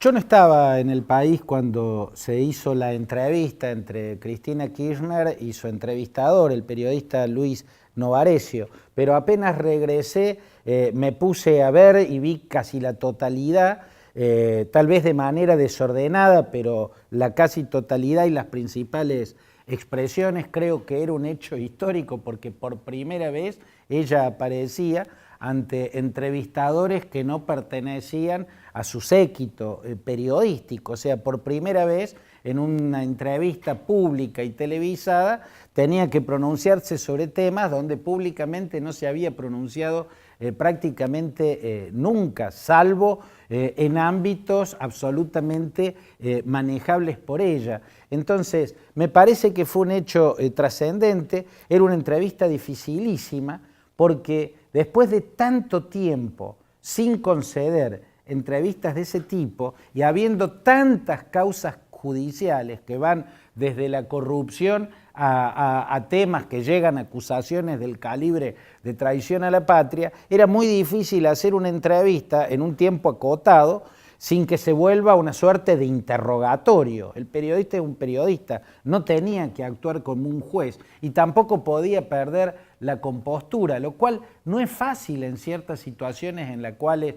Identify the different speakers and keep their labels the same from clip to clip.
Speaker 1: Yo no estaba en el país cuando se hizo la entrevista entre Cristina Kirchner y su entrevistador, el periodista Luis Novarecio, pero apenas regresé me puse a ver y vi casi la totalidad, tal vez de manera desordenada, pero la casi totalidad y las principales expresiones. Creo que era un hecho histórico porque por primera vez ella aparecía ante entrevistadores que no pertenecían a su séquito periodístico. O sea, por primera vez en una entrevista pública y televisada tenía que pronunciarse sobre temas donde públicamente no se había pronunciado prácticamente nunca, salvo en ámbitos absolutamente manejables por ella. Entonces, me parece que fue un hecho trascendente. Era una entrevista dificilísima porque después de tanto tiempo sin conceder entrevistas de ese tipo y habiendo tantas causas judiciales que van desde la corrupción a temas que llegan a acusaciones del calibre de traición a la patria, era muy difícil hacer una entrevista en un tiempo acotado sin que se vuelva una suerte de interrogatorio. El periodista es un periodista, no tenía que actuar como un juez y tampoco podía perder la compostura, lo cual no es fácil en ciertas situaciones en las cuales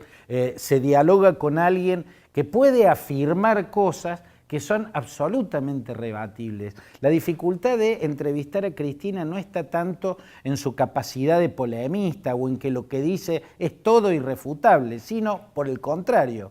Speaker 1: se dialoga con alguien que puede afirmar cosas que son absolutamente rebatibles. La dificultad de entrevistar a Cristina no está tanto en su capacidad de polemista o en que lo que dice es todo irrefutable, sino por el contrario.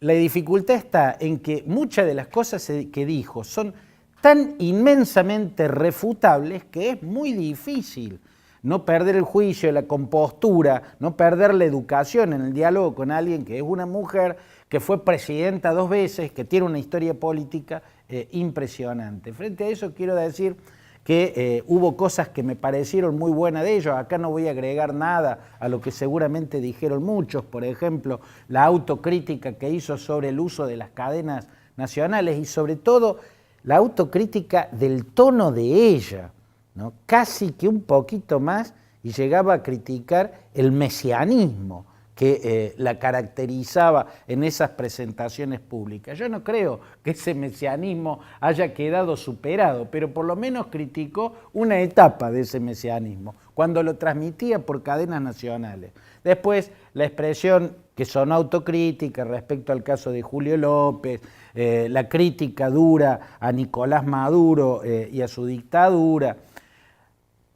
Speaker 1: La dificultad está en que muchas de las cosas que dijo son tan inmensamente refutables que es muy difícil no perder el juicio, la compostura, no perder la educación en el diálogo con alguien que es una mujer, que fue presidenta 2 veces, que tiene una historia política impresionante. Frente a eso quiero decir que hubo cosas que me parecieron muy buenas de ellos. Acá no voy a agregar nada a lo que seguramente dijeron muchos. Por ejemplo, la autocrítica que hizo sobre el uso de las cadenas nacionales y sobre todo la autocrítica del tono de ella, ¿no? Casi que un poquito más y llegaba a criticar el mesianismo que la caracterizaba en esas presentaciones públicas. Yo no creo que ese mesianismo haya quedado superado, pero por lo menos criticó una etapa de ese mesianismo, cuando lo transmitía por cadenas nacionales. Después, la expresión que sonó autocrítica respecto al caso de Julio López, la crítica dura a Nicolás Maduro y a su dictadura.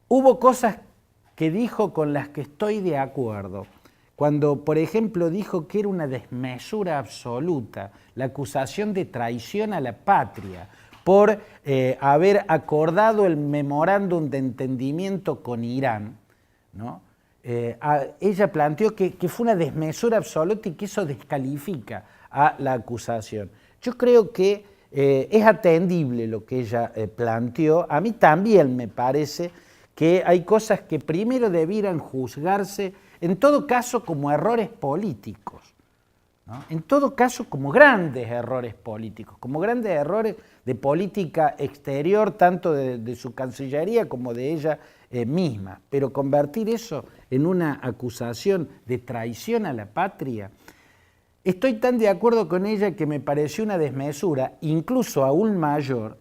Speaker 1: Hubo cosas que dijo con las que estoy de acuerdo. Cuando, por ejemplo, dijo que era una desmesura absoluta la acusación de traición a la patria por haber acordado el memorándum de entendimiento con Irán, ¿no? Ella planteó que fue una desmesura absoluta y que eso descalifica a la acusación. Yo creo que es atendible lo que ella planteó. A mí también me parece que hay cosas que primero debieran juzgarse, en todo caso como errores políticos, ¿no? En todo caso como grandes errores políticos, como grandes errores de política exterior, tanto de su Cancillería como de ella misma. Pero convertir eso en una acusación de traición a la patria, estoy tan de acuerdo con ella que me pareció una desmesura, incluso aún mayor.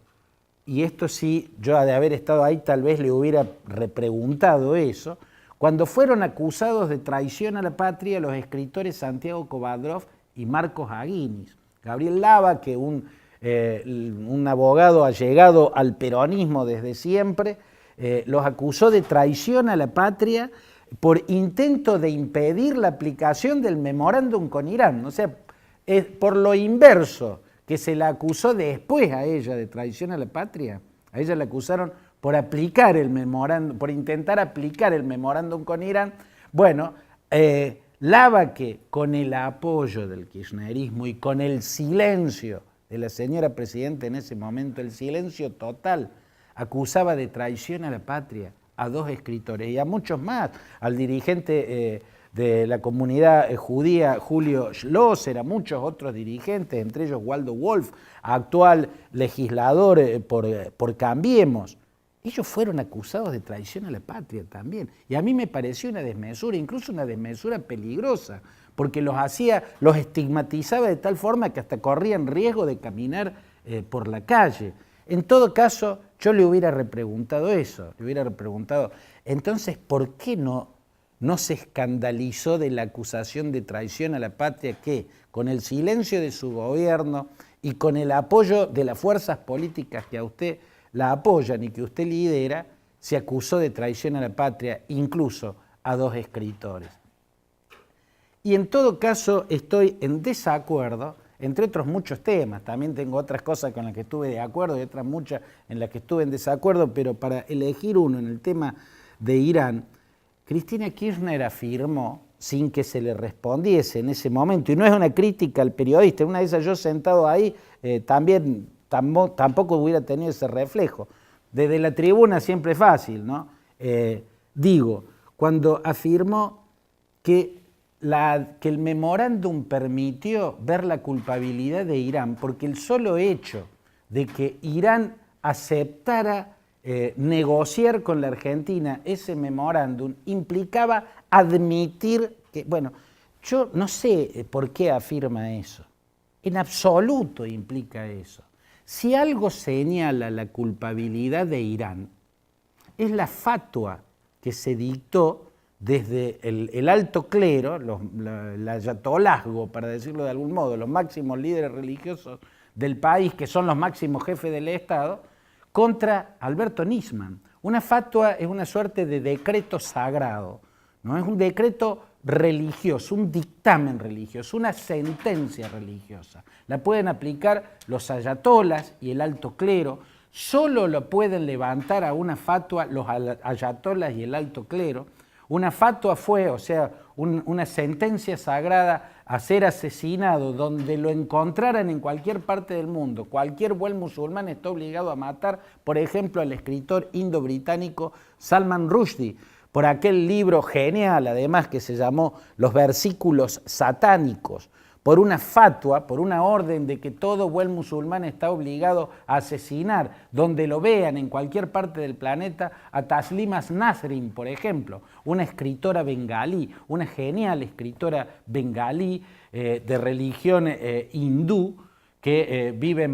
Speaker 1: Y esto sí, yo de haber estado ahí tal vez le hubiera repreguntado eso, cuando fueron acusados de traición a la patria los escritores Santiago Kovadrov y Marcos Aguinis. Gabriel Lava, que un abogado allegado al peronismo desde siempre, los acusó de traición a la patria por intento de impedir la aplicación del memorándum con Irán. O sea, es por lo inverso, que se la acusó después a ella de traición a la patria. A ella la acusaron por aplicar el memorándum, por intentar aplicar el memorándum con Irán. Bueno, Lava, que con el apoyo del kirchnerismo y con el silencio de la señora presidenta en ese momento, el silencio total, acusaba de traición a la patria a 2 escritores y a muchos más, al dirigente de la comunidad judía Julio Schlosser, a muchos otros dirigentes, entre ellos Waldo Wolf, actual legislador por Cambiemos. Ellos fueron acusados de traición a la patria también. Y a mí me pareció una desmesura, incluso una desmesura peligrosa, porque los estigmatizaba de tal forma que hasta corrían riesgo de caminar por la calle. En todo caso, yo le hubiera repreguntado eso, le hubiera repreguntado, entonces, ¿por qué no se escandalizó de la acusación de traición a la patria que, con el silencio de su gobierno y con el apoyo de las fuerzas políticas que a usted la apoyan y que usted lidera, se acusó de traición a la patria, incluso a 2 escritores? Y en todo caso estoy en desacuerdo, entre otros muchos temas, también tengo otras cosas con las que estuve de acuerdo y otras muchas en las que estuve en desacuerdo, pero para elegir uno en el tema de Irán, Cristina Kirchner afirmó, sin que se le respondiese en ese momento, y no es una crítica al periodista, una de esas yo sentado ahí también tampoco hubiera tenido ese reflejo. Desde la tribuna siempre es fácil, ¿no? Digo, cuando afirmó que el memorándum permitió ver la culpabilidad de Irán, porque el solo hecho de que Irán aceptara negociar con la Argentina ese memorándum implicaba admitir que, bueno, yo no sé por qué afirma eso, en absoluto implica eso. Si algo señala la culpabilidad de Irán, es la fatua que se dictó desde el alto clero, el ayatolazgo, para decirlo de algún modo, los máximos líderes religiosos del país, que son los máximos jefes del Estado, contra Alberto Nisman. Una fatua es una suerte de decreto sagrado, ¿no? Es un decreto religioso, un dictamen religioso, una sentencia religiosa. La pueden aplicar los ayatolas y el alto clero, solo lo pueden levantar a una fatua los ayatolas y el alto clero. Una fatua fue, o sea, una sentencia sagrada a ser asesinado donde lo encontraran en cualquier parte del mundo. Cualquier buen musulmán está obligado a matar, por ejemplo, al escritor indo-británico Salman Rushdie, por aquel libro genial, además, que se llamó Los versículos satánicos, por una fatua, por una orden de que todo buen musulmán está obligado a asesinar, donde lo vean en cualquier parte del planeta, a Taslimas Nasrin, por ejemplo, una escritora bengalí, una genial escritora bengalí de religión hindú, que vivía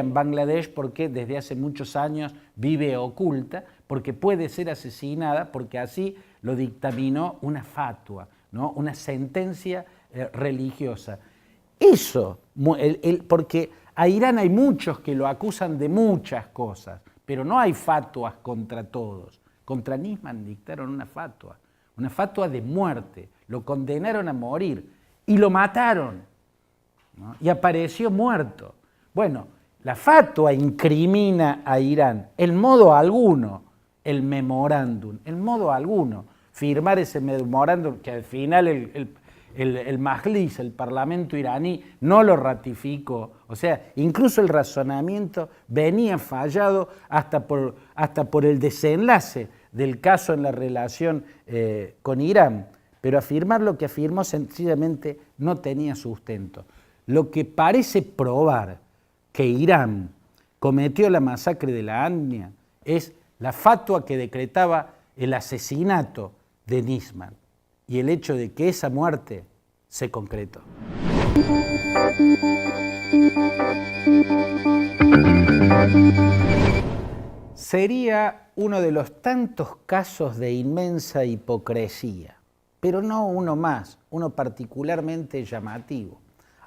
Speaker 1: en Bangladesh porque desde hace muchos años vive oculta, porque puede ser asesinada, porque así lo dictaminó una fatua, ¿no? Una sentencia religiosa. Eso, porque a Irán hay muchos que lo acusan de muchas cosas, pero no hay fatuas contra todos. Contra Nisman dictaron una fatua de muerte, lo condenaron a morir y lo mataron, ¿no? Y apareció muerto. Bueno, la fatua incrimina a Irán, en modo alguno, el memorándum, en modo alguno, firmar ese memorándum que al final el Majlis, el Parlamento iraní, no lo ratificó. O sea, incluso el razonamiento venía fallado hasta por el desenlace del caso en la relación con Irán. Pero afirmar lo que afirmó sencillamente no tenía sustento. Lo que parece probar que Irán cometió la masacre de la Etnia es la fatua que decretaba el asesinato de Nisman y el hecho de que esa muerte se concretó. Sería uno de los tantos casos de inmensa hipocresía, pero no uno más, uno particularmente llamativo.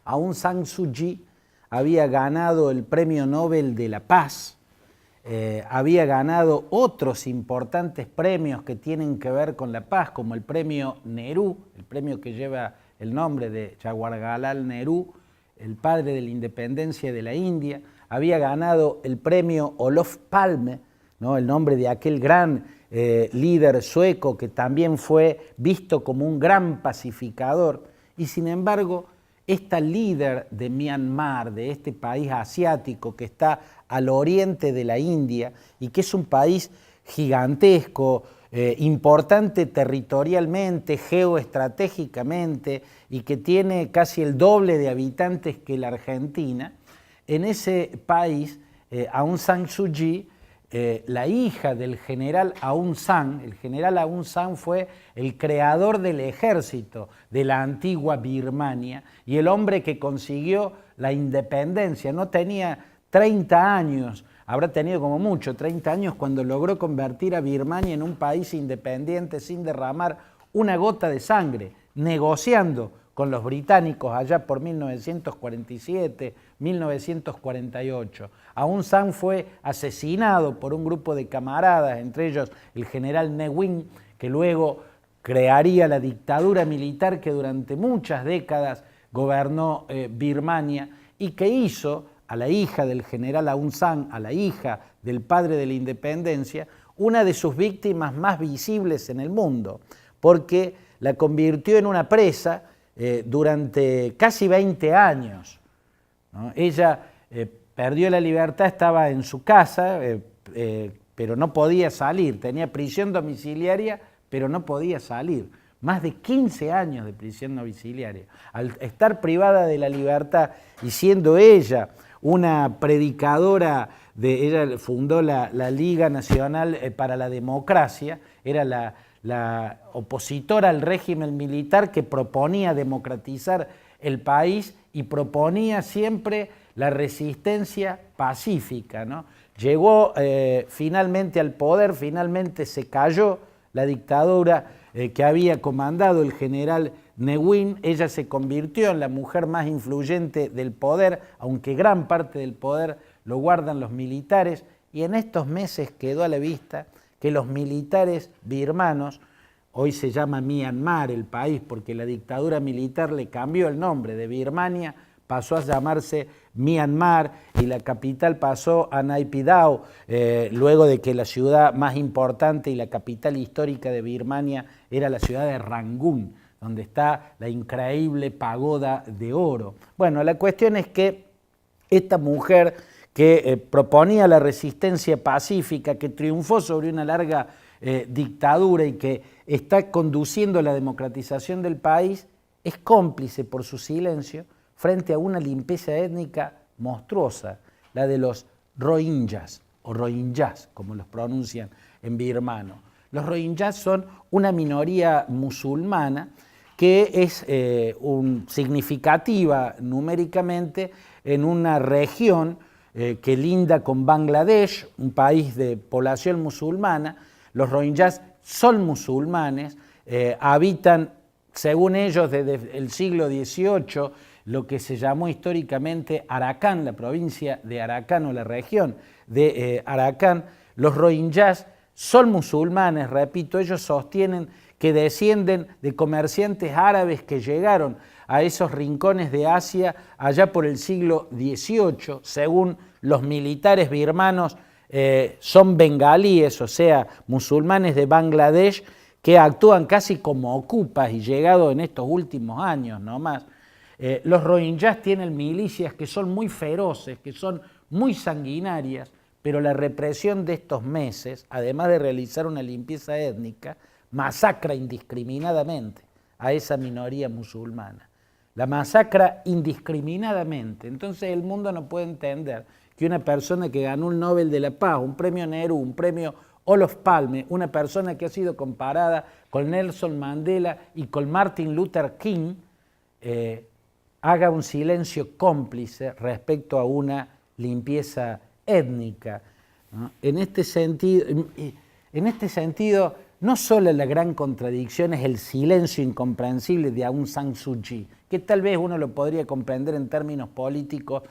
Speaker 1: Aung San Suu Kyi había ganado el Premio Nobel de la Paz, había ganado otros importantes premios que tienen que ver con la paz, como el Premio Nehru, el premio que lleva el nombre de Jawaharlal Nehru, el padre de la independencia de la India. Había ganado el Premio Olof Palme, ¿no? El nombre de aquel gran líder sueco que también fue visto como un gran pacificador. Y sin embargo, esta líder de Myanmar, de este país asiático que está al oriente de la India y que es un país gigantesco, importante territorialmente, geoestratégicamente y que tiene casi el doble de habitantes que la Argentina, en ese país Aung San Suu Kyi la hija del general Aung San. El general Aung San fue el creador del ejército de la antigua Birmania y el hombre que consiguió la independencia. No tenía 30 años, habrá tenido como mucho 30 años cuando logró convertir a Birmania en un país independiente sin derramar una gota de sangre, negociando con los británicos allá por 1947, 1948. Aung San fue asesinado por un grupo de camaradas, entre ellos el general Ne Win, que luego crearía la dictadura militar que durante muchas décadas gobernó Birmania y que hizo a la hija del general Aung San, a la hija del padre de la independencia, una de sus víctimas más visibles en el mundo, porque la convirtió en una presa durante casi 20 años. ¿No? Ella perdió la libertad, estaba en su casa, pero no podía salir, tenía prisión domiciliaria, pero no podía salir. Más de 15 años de prisión domiciliaria. Al estar privada de la libertad y siendo ella una predicadora, ella fundó la Liga Nacional para la Democracia, era la opositora al régimen militar que proponía democratizar el país y proponía siempre la resistencia pacífica, ¿no? Llegó finalmente al poder, finalmente se cayó la dictadura que había comandado el general Ne Win. Ella se convirtió en la mujer más influyente del poder, aunque gran parte del poder lo guardan los militares, y en estos meses quedó a la vista que los militares birmanos, hoy se llama Myanmar el país porque la dictadura militar le cambió el nombre de Birmania, pasó a llamarse Myanmar y la capital pasó a Naypyidaw, luego de que la ciudad más importante y la capital histórica de Birmania era la ciudad de Rangún, donde está la increíble pagoda de oro. Bueno, la cuestión es que esta mujer que proponía la resistencia pacífica, que triunfó sobre una larga dictadura y que está conduciendo la democratización del país, es cómplice por su silencio frente a una limpieza étnica monstruosa, la de los rohingyas, o rohingyas, como los pronuncian en birmano. Los rohingyas son una minoría musulmana que es significativa numéricamente en una región que linda con Bangladesh, un país de población musulmana. Los rohingyas son musulmanes, habitan, según ellos, desde el siglo XVIII, lo que se llamó históricamente Arakan, la provincia de Arakan o la región de Arakan. Los rohingyas son musulmanes, repito, ellos sostienen que descienden de comerciantes árabes que llegaron a esos rincones de Asia allá por el siglo XVIII. Según los militares birmanos, son bengalíes, o sea, musulmanes de Bangladesh, que actúan casi como ocupas y llegado en estos últimos años nomás. Los rohingyas tienen milicias que son muy feroces, que son muy sanguinarias, pero la represión de estos meses, además de realizar una limpieza étnica, masacra indiscriminadamente a esa minoría musulmana. La masacra indiscriminadamente. Entonces el mundo no puede entender que una persona que ganó un Nobel de la Paz, un premio Nehru, un premio Olof Palme, una persona que ha sido comparada con Nelson Mandela y con Martin Luther King, haga un silencio cómplice respecto a una limpieza étnica, ¿no? En este sentido, no solo la gran contradicción es el silencio incomprensible de Aung San Suu Kyi, que tal vez uno lo podría comprender en términos políticos,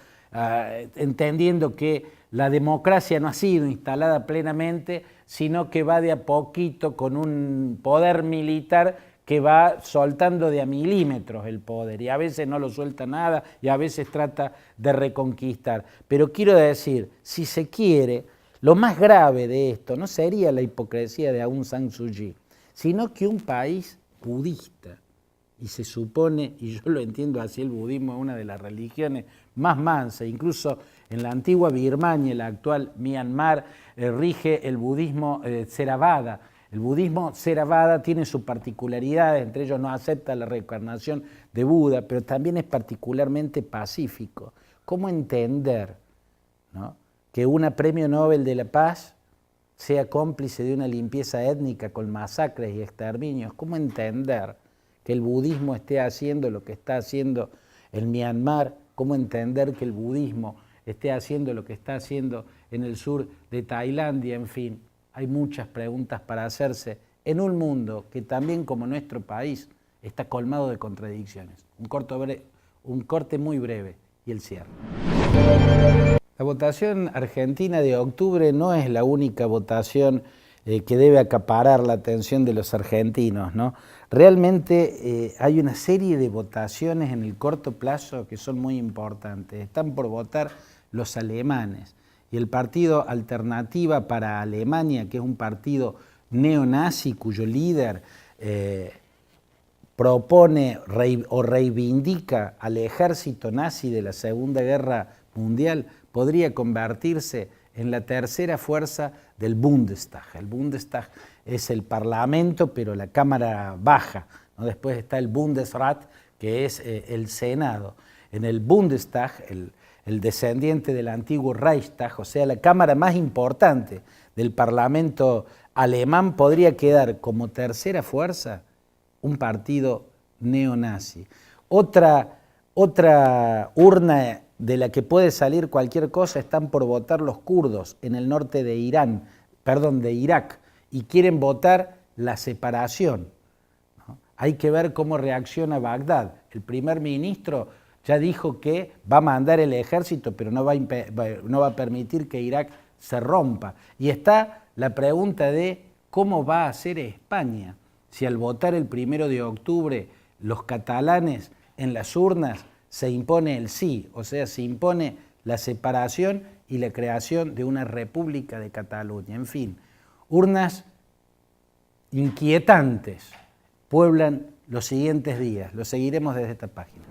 Speaker 1: entendiendo que la democracia no ha sido instalada plenamente, sino que va de a poquito con un poder militar que va soltando de a milímetros el poder, y a veces no lo suelta nada, y a veces trata de reconquistar. Pero quiero decir, si se quiere, lo más grave de esto no sería la hipocresía de Aung San Suu Kyi, sino que un país budista, y se supone, y yo lo entiendo así, el budismo es una de las religiones más mansas, incluso en la antigua Birmania, la actual Myanmar, rige el budismo Theravada. El budismo Theravada tiene sus particularidades, entre ellos no acepta la reencarnación de Buda, pero también es particularmente pacífico. ¿Cómo entender, ¿no?, que una premio Nobel de la Paz sea cómplice de una limpieza étnica con masacres y exterminios? ¿Cómo entender que el budismo esté haciendo lo que está haciendo en Myanmar? ¿Cómo entender que el budismo esté haciendo lo que está haciendo en el sur de Tailandia? En fin, hay muchas preguntas para hacerse en un mundo que también, como nuestro país, está colmado de contradicciones. Un corte muy breve y el cierre. La votación argentina de octubre no es la única votación que debe acaparar la atención de los argentinos, ¿no? Realmente hay una serie de votaciones en el corto plazo que son muy importantes. Están por votar los alemanes y el partido Alternativa para Alemania, que es un partido neonazi cuyo líder propone o reivindica al ejército nazi de la Segunda Guerra Mundial, podría convertirse en la tercera fuerza del Bundestag. El Bundestag es el Parlamento, pero la Cámara baja, ¿no? Después está el Bundesrat, que es el Senado. En el Bundestag, el descendiente del antiguo Reichstag, o sea, la Cámara más importante del Parlamento alemán, podría quedar como tercera fuerza un partido neonazi. Otra urna de la que puede salir cualquier cosa están por votar los kurdos en el norte de Irak, y quieren votar la separación, ¿no? Hay que ver cómo reacciona Bagdad. El primer ministro ya dijo que va a mandar el ejército, pero no va a permitir que Irak se rompa. Y está la pregunta de cómo va a hacer España si al votar el 1 de octubre los catalanes en las urnas se impone el sí, o sea, se impone la separación y la creación de una República de Cataluña. En fin, urnas inquietantes pueblan los siguientes días. Lo seguiremos desde esta página.